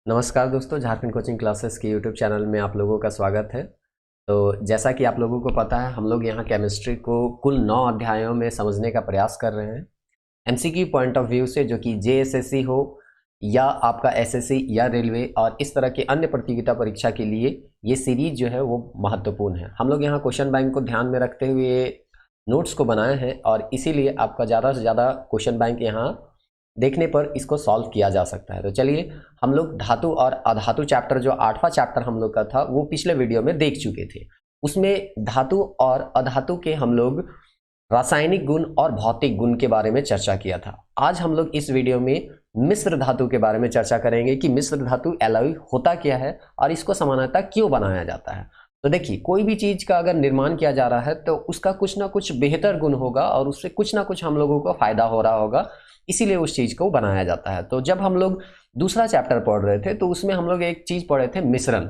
नमस्कार दोस्तों, Jharkhand coaching classes के यूट्यूब चैनल में आप लोगों का स्वागत है। तो जैसा कि आप लोगों को पता है, हम लोग यहाँ केमिस्ट्री को कुल 9 अध्यायों में समझने का प्रयास कर रहे हैं एमसीक्यू पॉइंट ऑफ व्यू से, जो कि जेएसएससी हो या आपका एसएससी या रेलवे और इस तरह के अन्य प्रतियोगिता परीक्षा के लिए ये सीरीज जो है वो महत्वपूर्ण है। हम लोग यहाँ क्वेश्चन बैंक को ध्यान में रखते हुए नोट्स को बनाए हैं और इसीलिए आपका ज़्यादा से ज़्यादा क्वेश्चन बैंक यहाँ देखने पर इसको सॉल्व किया जा सकता है। तो चलिए, हम लोग धातु और अधातु चैप्टर, जो 8वां चैप्टर हम लोग का था, वो पिछले वीडियो में देख चुके थे। उसमें धातु और अधातु के हम लोग रासायनिक गुण और भौतिक गुण के बारे में चर्चा किया था। आज हम लोग इस वीडियो में मिश्र धातु के बारे में चर्चा करेंगे कि मिश्र धातु एलॉय होता क्या है और इसको सामान्यतः क्यों बनाया जाता है। तो देखिए, कोई भी चीज का अगर निर्माण किया जा रहा है तो उसका कुछ ना कुछ बेहतर गुण होगा और उससे कुछ ना कुछ हम लोगों को फायदा हो रहा होगा, इसीलिए उस चीज को बनाया जाता है। तो जब हम लोग दूसरा चैप्टर पढ़ रहे थे तो उसमें हम लोग एक चीज पढ़े थे, मिश्रण।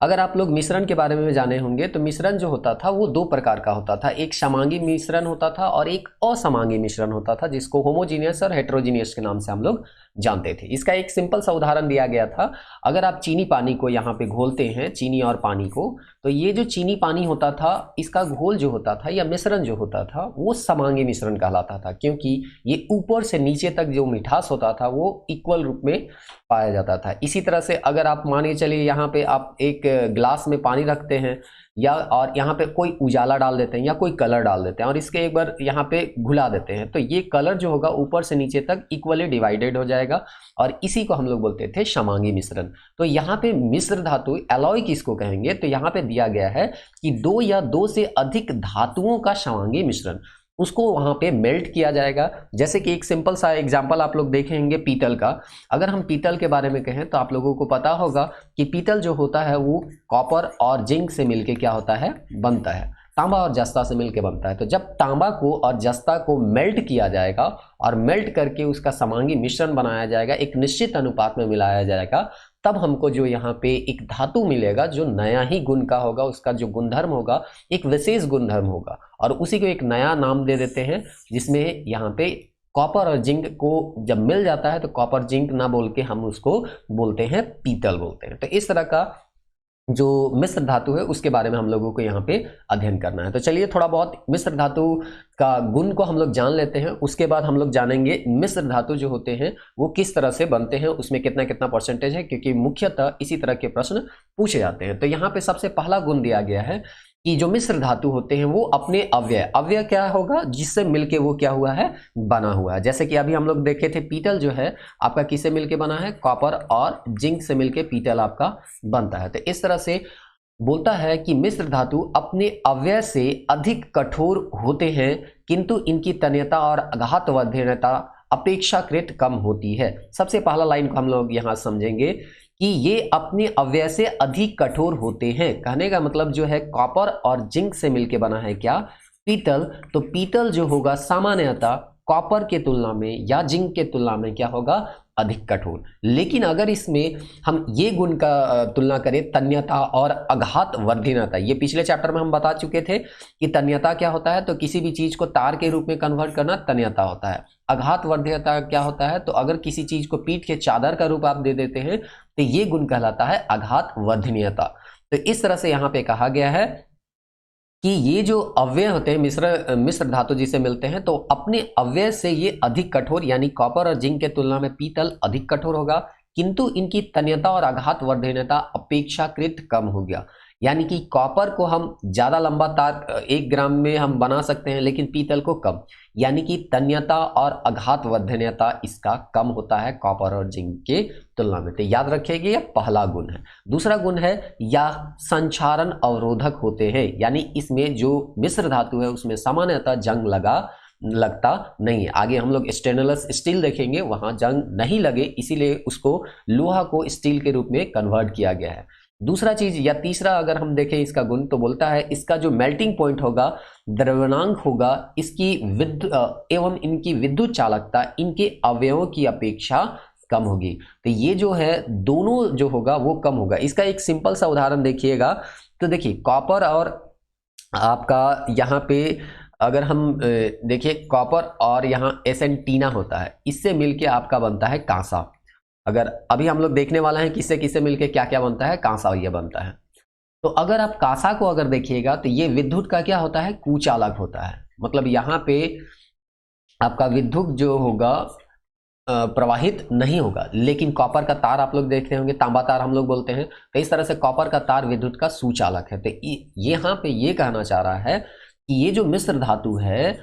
अगर आप लोग मिश्रण के बारे में जाने होंगे तो मिश्रण जो होता था वो दो प्रकार का होता था। एक समांगी मिश्रण होता था और एक असमांगी मिश्रण होता था, जिसको होमोजीनियस और हेट्रोजीनियस के नाम से हम लोग जानते थे। इसका एक सिंपल सा उदाहरण दिया गया था। अगर आप चीनी पानी को यहाँ पे घोलते हैं, चीनी और पानी को, तो ये जो चीनी पानी होता था, इसका घोल जो होता था या मिश्रण जो होता था वो समांगी मिश्रण कहलाता था, क्योंकि ये ऊपर से नीचे तक जो मिठास होता था वो इक्वल रूप में पाया जाता था। इसी तरह से अगर आप मान के चलिए, यहाँ पे आप एक ग्लास में पानी रखते हैं या और यहाँ पे कोई उजाला डाल देते हैं या कोई कलर डाल देते हैं और इसके एक बार यहाँ पे घुला देते हैं, तो ये कलर जो होगा ऊपर से नीचे तक इक्वली डिवाइडेड हो जाएगा और इसी को हम लोग बोलते थे समांगी मिश्रण। तो यहाँ पे मिश्र धातु एलॉय किसको कहेंगे, तो यहाँ पे दिया गया है कि दो या दो से अधिक धातुओं का समांगी मिश्रण, उसको वहां पे मेल्ट किया जाएगा। जैसे कि एक सिंपल सा एग्जांपल आप लोग देखेंगे पीतल का। अगर हम पीतल के बारे में कहें तो आप लोगों को पता होगा कि पीतल जो होता है वो कॉपर और जिंक से मिलके क्या होता है, बनता है, तांबा और जस्ता से मिलके बनता है। तो जब तांबा को और जस्ता को मेल्ट किया जाएगा और मेल्ट करके उसका समांगी मिश्रण बनाया जाएगा, एक निश्चित अनुपात में मिलाया जाएगा, तब हमको जो यहाँ पे एक धातु मिलेगा जो नया ही गुण का होगा, उसका जो गुणधर्म होगा एक विशेष गुणधर्म होगा और उसी को एक नया नाम दे देते हैं, जिसमें यहाँ पे कॉपर और जिंक को जब मिल जाता है तो कॉपर जिंक ना बोल के हम उसको बोलते हैं पीतल बोलते हैं। तो इस तरह का जो मिश्र धातु है उसके बारे में हम लोगों को यहाँ पे अध्ययन करना है। तो चलिए, थोड़ा बहुत मिश्र धातु का गुण को हम लोग जान लेते हैं, उसके बाद हम लोग जानेंगे मिश्र धातु जो होते हैं वो किस तरह से बनते हैं, उसमें कितना कितना परसेंटेज है, क्योंकि मुख्यतः इसी तरह के प्रश्न पूछे जाते हैं। तो यहाँ पे सबसे पहला गुण दिया गया है कि जो मिश्र धातु होते हैं वो अपने अव्यय क्या होगा, जिससे मिलके वो क्या हुआ है, बना हुआ है। जैसे कि अभी हम लोग देखे थे, पीतल जो है आपका किससे मिलके बना है, कॉपर और जिंक से मिलके पीतल आपका बनता है। तो इस तरह से बोलता है कि मिश्र धातु अपने अव्यय से अधिक कठोर होते हैं, किंतु इनकी तन्यता और आघातवर्धनता अपेक्षाकृत कम होती है। सबसे पहला लाइन को हम लोग यहाँ समझेंगे कि ये अपने अव्यय से अधिक कठोर होते हैं। कहने का मतलब जो है, कॉपर और जिंक से मिलके बना है क्या, पीतल। तो पीतल जो होगा सामान्यतः कॉपर के तुलना में या जिंक के तुलना में क्या होगा, अधिक कठोर। लेकिन अगर इसमें हम ये गुण का तुलना करें, तन्यता और आघात वर्धनता, ये पिछले चैप्टर में हम बता चुके थे कि तन्यता क्या होता है, तो किसी भी चीज को तार के रूप में कन्वर्ट करना तन्यता होता है। आघात वर्धनता क्या होता है, तो अगर किसी चीज को पीठ के चादर का रूप आप दे देते हैं तो ये गुण कहलाता है आघात वर्धनीयता। तो इस तरह से यहाँ पे कहा गया है कि ये जो अव्यय होते हैं मिश्र धातु जिसे मिलते हैं, तो अपने अव्यय से ये अधिक कठोर, यानी कॉपर और जिंक के तुलना में पीतल अधिक कठोर होगा, किंतु इनकी तन्यता और आघात वर्धनता अपेक्षाकृत कम हो गया। यानी कि कॉपर को हम ज्यादा लंबा तार 1 ग्राम में हम बना सकते हैं, लेकिन पीतल को कम, यानी कि तन्यता और आघात वर्धनता इसका कम होता है कॉपर और जिंक के तुलना में। तो याद रखिएगा, यह पहला गुण है। दूसरा गुण है या संक्षारण अवरोधक होते हैं, यानी इसमें जो मिश्र धातु है उसमें सामान्यतः जंग लगता नहीं है। आगे हम लोग स्टेनलेस स्टील देखेंगे, वहां जंग नहीं लगे, इसीलिए उसको लोहा को स्टील के रूप में कन्वर्ट किया गया है। दूसरा चीज या तीसरा अगर हम देखें इसका गुण, तो बोलता है इसका जो मेल्टिंग पॉइंट होगा, द्रव्यमांक होगा, इसकी एवं इनकी विद्युत चालकता इनके अवयवों की अपेक्षा कम होगी। तो ये जो है दोनों जो होगा वो कम होगा। इसका एक सिंपल सा उदाहरण देखिएगा, तो देखिए कॉपर और आपका यहाँ पे अगर हम देखिए, कॉपर और यहाँ एसेंटीना होता है, इससे मिलके आपका बनता है कांसा। अगर अभी हम लोग देखने वाले हैं किससे किससे मिलके क्या क्या बनता है, कांसा ये बनता है। तो अगर आप कांसा को अगर देखिएगा तो ये विद्युत का क्या होता है, कुचालक होता है। मतलब यहाँ पे आपका विद्युत जो होगा प्रवाहित नहीं होगा। लेकिन कॉपर का तार आप लोग देखते होंगे, तांबा तार हम लोग बोलते हैं, तो इस तरह से कॉपर का तार विद्युत का सुचालक है। तो यहाँ पे ये कहना चाह रहा है कि ये जो मिश्र धातु है,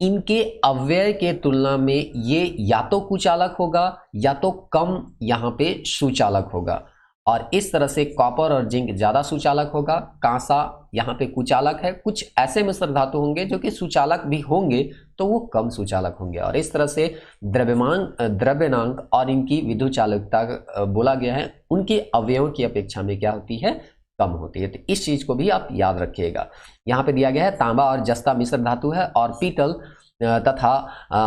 इनके अव्यय के तुलना में ये या तो कुचालक होगा या तो कम यहाँ पे सुचालक होगा। और इस तरह से कॉपर और जिंक ज्यादा सुचालक होगा, कांसा यहाँ पे कुचालक है। कुछ ऐसे मिश्र धातु होंगे जो कि सुचालक भी होंगे तो वो कम सुचालक होंगे। और इस तरह से द्रव्यमांक और इनकी विद्युत चालकता बोला गया है, उनके अवयवों की अपेक्षा में क्या होती है, कम होती है। तो इस चीज को भी आप याद रखिएगा। यहाँ पे दिया गया है तांबा और जस्ता मिश्र धातु है, और पीतल तथा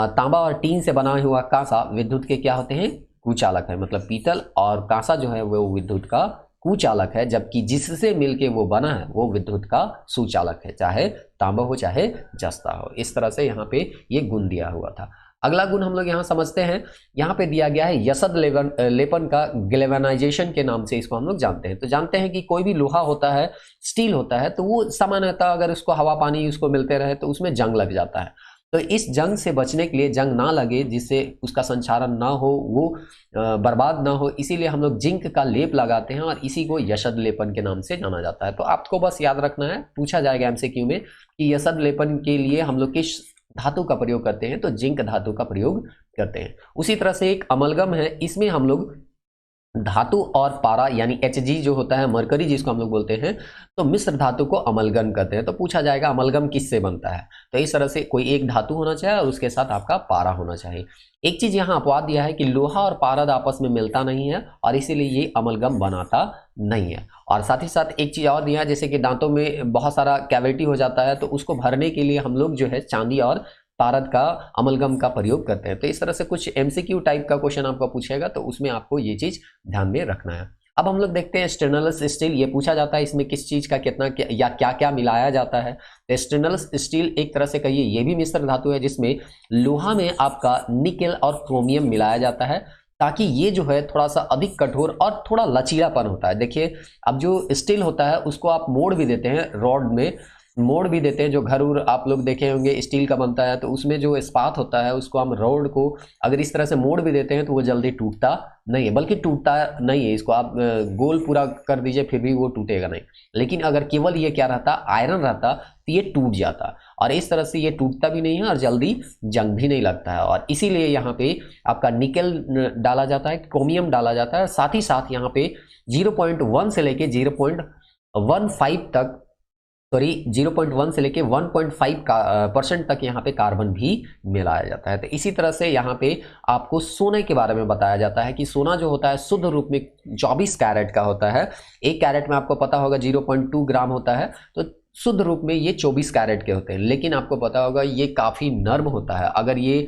तांबा और टीन से बना हुआ कांसा विद्युत के क्या होते हैं, कुचालक है। मतलब पीतल और कांसा जो है वो विद्युत का कुचालक है, जबकि जिससे मिलके वो बना है वो विद्युत का सुचालक है, चाहे तांबा हो चाहे जस्ता हो। इस तरह से यहाँ पे ये गुण दिया हुआ था। अगला गुण हम लोग यहाँ समझते हैं। यहाँ पे दिया गया है यसद लेपन का गैल्वेनाइजेशन के नाम से इसको हम लोग जानते हैं। तो जानते हैं कि कोई भी लोहा होता है, स्टील होता है, तो वो सामान्यतः अगर उसको हवा पानी उसको मिलते रहे तो उसमें जंग लग जाता है। तो इस जंग से बचने के लिए, जंग ना लगे जिससे उसका संक्षारण ना हो, वो बर्बाद ना हो, इसीलिए हम लोग जिंक का लेप लगाते हैं और इसी को यशद लेपन के नाम से जाना जाता है। तो आपको बस याद रखना है, पूछा जाएगा एमसीक्यू में कि यशद लेपन के लिए हम लोग किस धातु का प्रयोग करते हैं, तो जिंक धातु का प्रयोग करते हैं। उसी तरह से एक अमलगम है, इसमें हम लोग धातु और पारा यानी Hg जो होता है, मरकरी जिसको हम लोग बोलते हैं, तो मिश्र धातु को अमलगम कहते हैं। तो पूछा जाएगा अमलगम किससे बनता है, तो इस तरह से कोई एक धातु होना चाहिए और उसके साथ आपका पारा होना चाहिए। एक चीज यहाँ अपवाद दिया है कि लोहा और पारद आपस में मिलता नहीं है और इसीलिए ये अमलगम बनाता नहीं है। और साथ ही साथ एक चीज और दिया है, जैसे कि दांतों में बहुत सारा कैविटी हो जाता है, तो उसको भरने के लिए हम लोग जो है चांदी और पारद का अमलगम का प्रयोग करते हैं। तो इस तरह से कुछ एमसीक्यू टाइप का क्वेश्चन आपको पूछेगा, तो उसमें आपको ये चीज ध्यान में रखना है। अब हम लोग देखते हैं स्टेनलेस स्टील। ये पूछा जाता है इसमें किस चीज का कितना या क्या क्या मिलाया जाता है। तो स्टेनलेस स्टील एक तरह से कहिए ये भी मिश्र धातु है, जिसमें लोहा में आपका निकेल और क्रोमियम मिलाया जाता है, ताकि ये जो है थोड़ा सा अधिक कठोर और थोड़ा लचीलापन होता है। देखिए, अब जो स्टील होता है उसको आप मोड़ भी देते हैं, रॉड में मोड़ भी देते हैं। जो घर उर आप लोग देखे होंगे स्टील का बनता है, तो उसमें जो इस्पात होता है उसको हम रॉड को अगर इस तरह से मोड़ भी देते हैं तो वो जल्दी टूटता नहीं है, बल्कि टूटता नहीं है। इसको आप गोल पूरा कर दीजिए फिर भी वो टूटेगा नहीं। लेकिन अगर केवल ये क्या रहता, आयरन रहता, तो ये टूट जाता। और इस तरह से ये टूटता भी नहीं है और जल्दी जंग भी नहीं लगता है। और इसीलिए यहाँ पे आपका निकेल डाला जाता है, क्रोमियम डाला जाता है। साथ ही साथ यहाँ पे 0.1 से लेके 0.15 तक, सॉरी 0.1 से लेके 1.5% तक यहाँ पे कार्बन भी मिलाया जाता है। तो इसी तरह से यहाँ पे आपको सोने के बारे में बताया जाता है कि सोना जो होता है शुद्ध रूप में 24 कैरेट का होता है। एक कैरेट में आपको पता होगा 0.2 ग्राम होता है, तो शुद्ध रूप में ये 24 कैरेट के होते हैं। लेकिन आपको पता होगा ये काफी नर्म होता है। अगर ये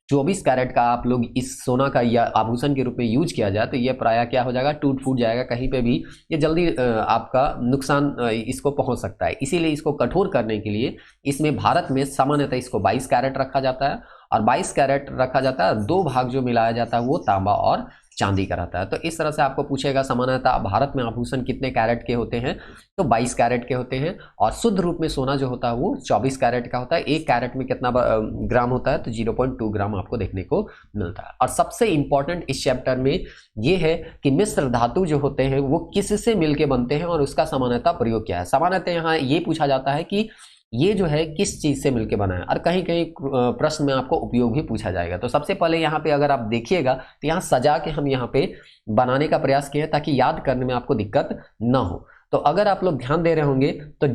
24 कैरेट का आप लोग इस सोना का या आभूषण के रूप में यूज किया जाए तो ये प्रायः क्या हो जाएगा, टूट फूट जाएगा, कहीं पे भी ये जल्दी आपका नुकसान इसको पहुंच सकता है। इसीलिए इसको कठोर करने के लिए इसमें भारत में सामान्यतः इसको 22 कैरेट रखा जाता है। और 22 कैरेट रखा जाता है, 2 भाग जो मिलाया जाता है वो तांबा और चांदी का रहता है। तो इस तरह से आपको पूछेगा सामान्यतः भारत में आभूषण कितने कैरेट के होते हैं, तो 22 कैरेट के होते हैं। और शुद्ध रूप में सोना जो होता है वो 24 कैरेट का होता है। एक कैरेट में कितना ग्राम होता है, तो 0.2 ग्राम आपको देखने को मिलता है। और सबसे इंपॉर्टेंट इस चैप्टर में ये है कि मिश्र धातु जो होते हैं वो किससे मिलके बनते हैं और उसका सामान्यतः प्रयोग क्या है। सामान्यतः यहाँ ये पूछा जाता है कि ये जो है किस चीज से मिलके बना है, और कहीं कहीं प्रश्न में आपको उपयोग भी पूछा जाएगा। तो सबसे पहले यहाँ पे अगर आप देखिएगा तो यहाँ सजा के हम यहाँ पे बनाने का प्रयास किए हैं ताकि याद करने में आपको दिक्कत ना हो। तो अगर आप लोग ध्यान दे रहे होंगे तो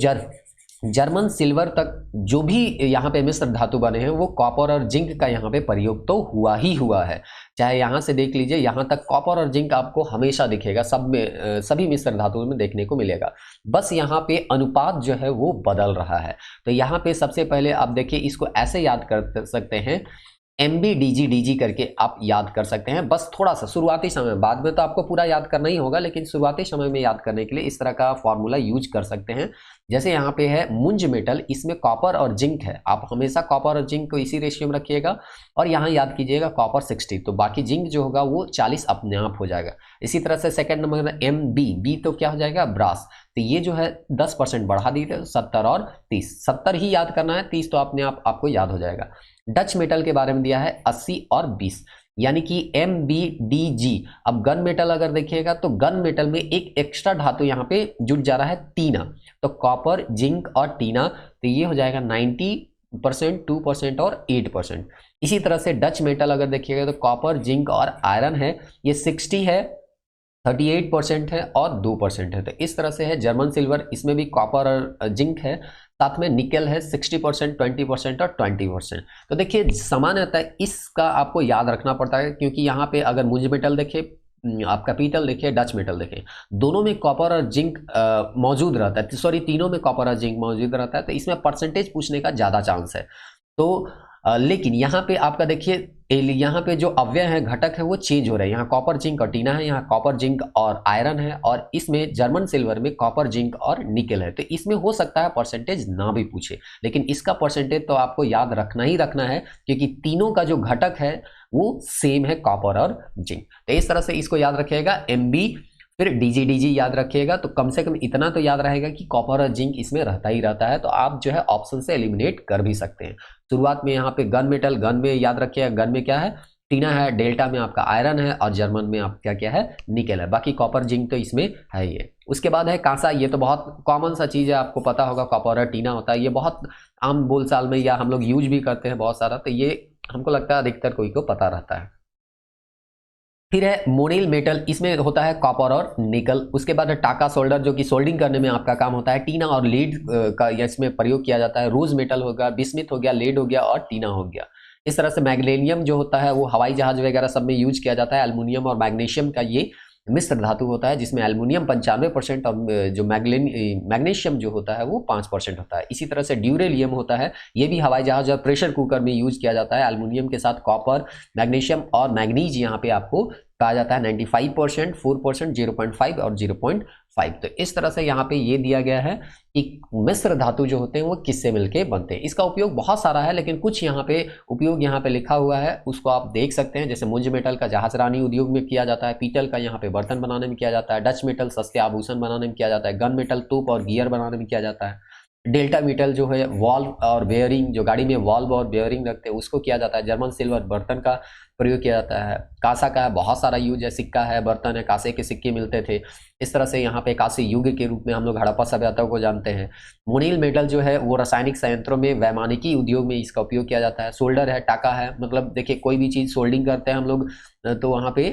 जर्मन सिल्वर तक जो भी यहाँ पे मिश्र धातु बने हैं वो कॉपर और जिंक का यहाँ पे प्रयोग तो हुआ ही हुआ है। चाहे यहाँ से देख लीजिए, यहाँ तक कॉपर और जिंक आपको हमेशा दिखेगा, सब में सभी मिश्र धातुओं में देखने को मिलेगा। बस यहाँ पे अनुपात जो है वो बदल रहा है। तो यहाँ पे सबसे पहले आप देखिए, इसको ऐसे याद कर सकते हैं MbDgDg करके आप याद कर सकते हैं, बस थोड़ा सा शुरुआती समय। बाद में तो आपको पूरा याद करना ही होगा, लेकिन शुरुआती समय में याद करने के लिए इस तरह का फॉर्मूला यूज कर सकते हैं। जैसे यहाँ पे है मुंज मेटल, इसमें कॉपर और जिंक है, आप हमेशा कॉपर और जिंक को इसी रेशियो में रखिएगा और यहाँ याद कीजिएगा कॉपर 60, तो बाकी जिंक जो होगा वो 40 अपने आप हो जाएगा। इसी तरह से सेकंड नंबर Mb तो क्या हो जाएगा, ब्रास, तो ये जो है 10% बढ़ा दी, 70 और 30, 70 ही याद करना है, 30 तो अपने आप आपको याद हो जाएगा। डच मेटल के बारे में दिया है 80 और 20, यानी कि MbDg। अब गन मेटल अगर देखिएगा तो गन मेटल में एक एक्स्ट्रा धातु यहाँ पे जुड़ जा रहा है, टीना, तो कॉपर, जिंक और टीना, तो ये हो जाएगा 90%, 2% और 8%। इसी तरह से डच मेटल अगर देखिएगा तो कॉपर, जिंक और आयरन है, ये 60 है, 38% है और 2% है। तो इस तरह से है जर्मन सिल्वर, इसमें भी कॉपर और जिंक है, साथ में निकल है 60%, 20% और 20%। तो देखिए सामान्यतः है, इसका आपको याद रखना पड़ता है, क्योंकि यहाँ पे अगर मुंज मेटल देखे, आपका पीतल देखिए, डच मेटल देखें, दोनों में कॉपर और जिंक मौजूद रहता है, सॉरी तीनों में कॉपर और जिंक मौजूद रहता है, तो इसमें परसेंटेज पूछने का ज़्यादा चांस है। तो लेकिन यहाँ पे आपका देखिए यहाँ पे जो अवयव है, घटक है, वो चेंज हो रहे हैं। यहाँ कॉपर, जिंक और टीना है, यहाँ कॉपर, जिंक और आयरन है, और इसमें जर्मन सिल्वर में कॉपर, जिंक और निकेल है। तो इसमें हो सकता है परसेंटेज ना भी पूछे, लेकिन इसका परसेंटेज तो आपको याद रखना ही रखना है, क्योंकि तीनों का जो घटक है वो सेम है, कॉपर और जिंक। तो इस तरह से इसको याद रखिएगा, Mb फिर DgDg याद रखिएगा, तो कम से कम इतना तो याद रहेगा कि कॉपर और जिंक इसमें रहता ही रहता है, तो आप जो है ऑप्शन से एलिमिनेट कर भी सकते हैं। शुरुआत में यहाँ पे गन मेटल, गन में याद रखिएगा, गन में क्या है, टीना है, डेल्टा में आपका आयरन है, और जर्मन में आपका क्या है, निकेल है, बाकी कॉपर, जिंक तो इसमें है ये। उसके बाद है कांसा, ये तो बहुत कॉमन सा चीज़ है, आपको पता होगा, कॉपर और टीना होता है, ये बहुत आम बोलचाल में या हम लोग यूज भी करते हैं बहुत सारा, तो ये हमको लगता है अधिकतर कोई को पता रहता है। फिर है मोनिल मेटल, इसमें होता है कॉपर और निकल। उसके बाद है टाका सोल्डर, जो कि सोल्डिंग करने में आपका काम होता है। टीना और लीड का इसमें प्रयोग किया जाता है। रोज मेटल होगा, बिस्मिथ हो गया, लेड हो गया और टीना हो गया। इस तरह से मैग्नीशियम जो होता है वो हवाई जहाज वगैरह सब में यूज किया जाता है। एल्युमिनियम और मैग्नीशियम का ये मिश्र धातु होता है, जिसमें एल्युमिनियम 95% और जो मैग्नीशियम जो होता है वो 5% होता है। इसी तरह से ड्यूरेलियम होता है, ये भी हवाई जहाज और प्रेशर कुकर में यूज किया जाता है। एल्युमिनियम के साथ कॉपर, मैग्नीशियम और मैग्नीज यहाँ पे आपको कहा जाता है। 95%, 4%, 0.5 और 0.5। तो इस तरह से यहाँ पे ये दिया गया है कि मिश्र धातु जो होते हैं वो किससे मिलके बनते हैं। इसका उपयोग बहुत सारा है, लेकिन कुछ यहाँ पे उपयोग यहाँ पे लिखा हुआ है, उसको आप देख सकते हैं। जैसे मुंज मेटल का जहाजरानी उद्योग में किया जाता है, पीतल का यहाँ पे बर्तन बनाने में किया जाता है, डच मेटल सस्ते आभूषण बनाने में किया जाता है, गन मेटल तोप और गियर बनाने में किया जाता है, डेल्टा मेटल जो है वॉल्व और बेयरिंग, जो गाड़ी में वॉल्व और बेयरिंग रखते हैं उसको किया जाता है, जर्मन सिल्वर बर्तन का प्रयोग किया जाता है, कांसा का बहुत सारा यूज है, सिक्का है, बर्तन है, कांसे के सिक्के मिलते थे। इस तरह से यहाँ पे कांस्य युग के रूप में हम लोग हड़प्पा सभ्यता को जानते हैं। मोनिल मेटल जो है वो रासायनिक संयंत्रों में, वैमानिकी उद्योग में इसका उपयोग किया जाता है। सोल्डर है, टाका है, मतलब देखिए कोई भी चीज़ सोल्डिंग करते हैं हम लोग तो वहाँ पे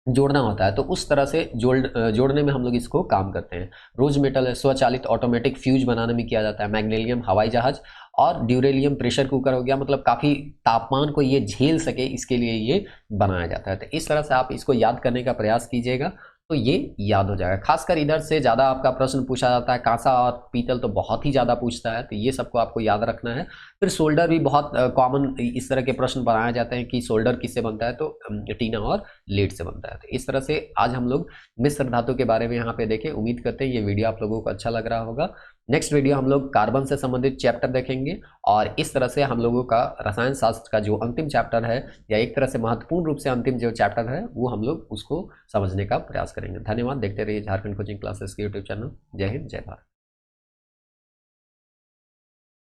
जोड़ना होता है, तो उस तरह से जोड़ने में हम लोग इसको काम करते हैं। रोज मेटल है, स्वचालित ऑटोमेटिक फ्यूज बनाने में किया जाता है। मैग्नीशियम हवाई जहाज और ड्यूरेलियम प्रेशर कुकर हो गया, मतलब काफ़ी तापमान को ये झेल सके इसके लिए ये बनाया जाता है। तो इस तरह से आप इसको याद करने का प्रयास कीजिएगा तो ये याद हो जाएगा। खासकर इधर से ज़्यादा आपका प्रश्न पूछा जाता है, कांसा और पीतल तो बहुत ही ज़्यादा पूछता है, तो ये सबको आपको याद रखना है। फिर सोल्डर भी बहुत कॉमन इस तरह के प्रश्न बनाए जाते हैं कि सोल्डर किससे बनता है, तो टीना और लीड से बनता है। तो इस तरह से आज हम लोग मिश्र धातु के बारे में यहाँ पे देखें। उम्मीद करते हैं ये वीडियो आप लोगों को अच्छा लग रहा होगा। नेक्स्ट वीडियो हम लोग कार्बन से संबंधित चैप्टर देखेंगे, और इस तरह से हम लोगों का रसायन शास्त्र का जो अंतिम चैप्टर है, या एक तरह से महत्वपूर्ण रूप से अंतिम जो चैप्टर है, वो हम लोग उसको समझने का प्रयास करेंगे। धन्यवाद। देखते रहिए झारखंड कोचिंग क्लासेस के यूट्यूब चैनल। जय हिंद, जय भारत।